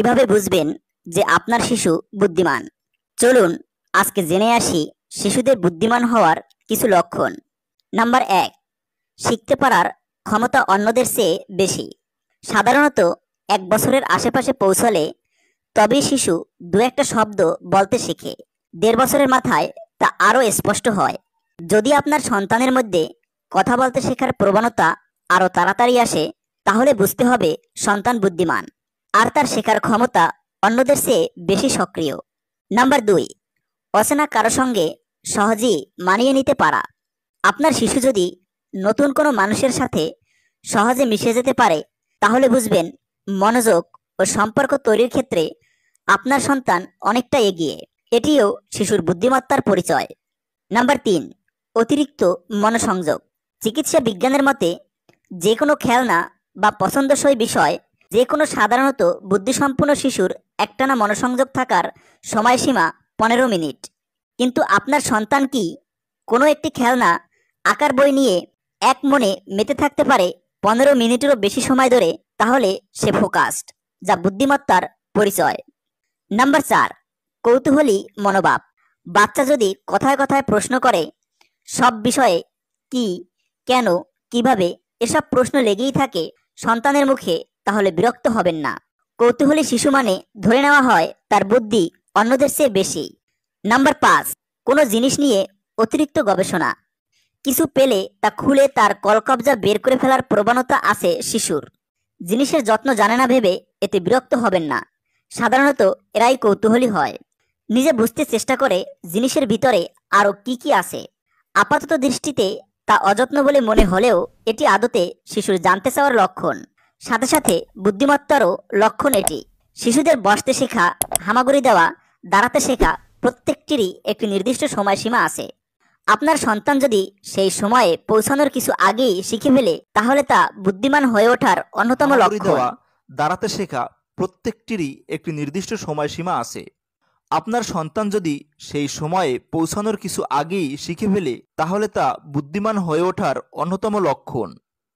কিভাবে বুঝবেন যে আপনার শিশু বুদ্ধিমান? চলুন আজকে জেনে আসি শিশুদের বুদ্ধিমান হওয়ার কিছু লক্ষণ। নাম্বার 1, শিখতে পারার ক্ষমতা অন্যদের চেয়ে বেশি। সাধারণত 1 বছরের আশেপাশে পৌঁছলে তবেই শিশু দু একটা শব্দ বলতে শেখে। 1.5 বছরের মাথায় তা আরও স্পষ্ট হয়। যদি আপনার সন্তানের মধ্যে কথা বলতে শেখার প্রবণতা আরও তাড়াতাড়ি আসে, তাহলে বুঝতে হবে সন্তান বুদ্ধিমান আর তার শেখার ক্ষমতা অন্যদের চেয়ে বেশি সক্রিয়। নাম্বার 2, অচেনা কারো সঙ্গে সহজেই মানিয়ে নিতে পারা। আপনার শিশু যদি নতুন কোনো মানুষের সাথে সহজে মিশে যেতে পারে, তাহলে বুঝবেন মনোযোগ ও সম্পর্ক তৈরির ক্ষেত্রে আপনার সন্তান অনেকটা এগিয়ে। এটিও শিশুর বুদ্ধিমত্তার পরিচয়। নাম্বার 3, অতিরিক্ত মনোসংযোগ। চিকিৎসা বিজ্ঞানের মতে যে কোনো খেলনা বা পছন্দসই বিষয় যে কোনো সাধারণত বুদ্ধিসম্পন্ন শিশুর একটানা মনোসংযোগ থাকার সময়সীমা 15 মিনিট। কিন্তু আপনার সন্তান কি কোনো একটি খেলনা, আঁকার বই নিয়ে এক মনে মেতে থাকতে পারে 15 মিনিটেরও বেশি সময় ধরে? তাহলে সে ফোকাসড, যা বুদ্ধিমত্তার পরিচয়। নাম্বার 4, কৌতূহলী মনোভাব। বাচ্চা যদি কথায় কথায় প্রশ্ন করে, সব বিষয়ে কি, কেন, কিভাবে এসব প্রশ্ন লেগেই থাকে সন্তানের মুখে, তাহলে বিরক্ত হবেন না। কৌতূহলী শিশু মানে ধরে নেওয়া হয় তার বুদ্ধি অন্যদের চেয়ে বেশি। নাম্বার 5, কোনো জিনিস নিয়ে অতিরিক্ত গবেষণা। কিছু পেলে তা খুলে তার কলকবজা বের করে ফেলার প্রবণতা আছে শিশুর। জিনিসের যত্ন জানে না ভেবে এতে বিরক্ত হবেন না। সাধারণত এরাই কৌতূহলী হয়। নিজে বুঝতে চেষ্টা করে জিনিসের ভিতরে আরও কি কি আছে। আপাতত দৃষ্টিতে তা অযত্ন বলে মনে হলেও এটি আদতে শিশুর জানতে চাওয়ার লক্ষণ। সাথে সাথে বুদ্ধিমত্তারও লক্ষণ এটি। শিশুদের বসতে শেখা, হামাগুড়ি দেওয়া, দাঁড়াতে শেখা প্রত্যেকটিরই একটি নির্দিষ্ট সময়সীমা আছে। আপনার সন্তান যদি সেই সময়ে পৌঁছানোর কিছু আগেই শিখে ফেলে, তাহলে তা বুদ্ধিমান হয়ে ওঠার অন্যতম লক্ষণ। দাঁড়াতে শেখা প্রত্যেকটিরই একটি নির্দিষ্ট সময়সীমা আছে। আপনার সন্তান যদি সেই সময়ে পৌঁছানোর কিছু আগেই শিখে ফেলে, তাহলে তা বুদ্ধিমান হয়ে ওঠার অন্যতম লক্ষণ।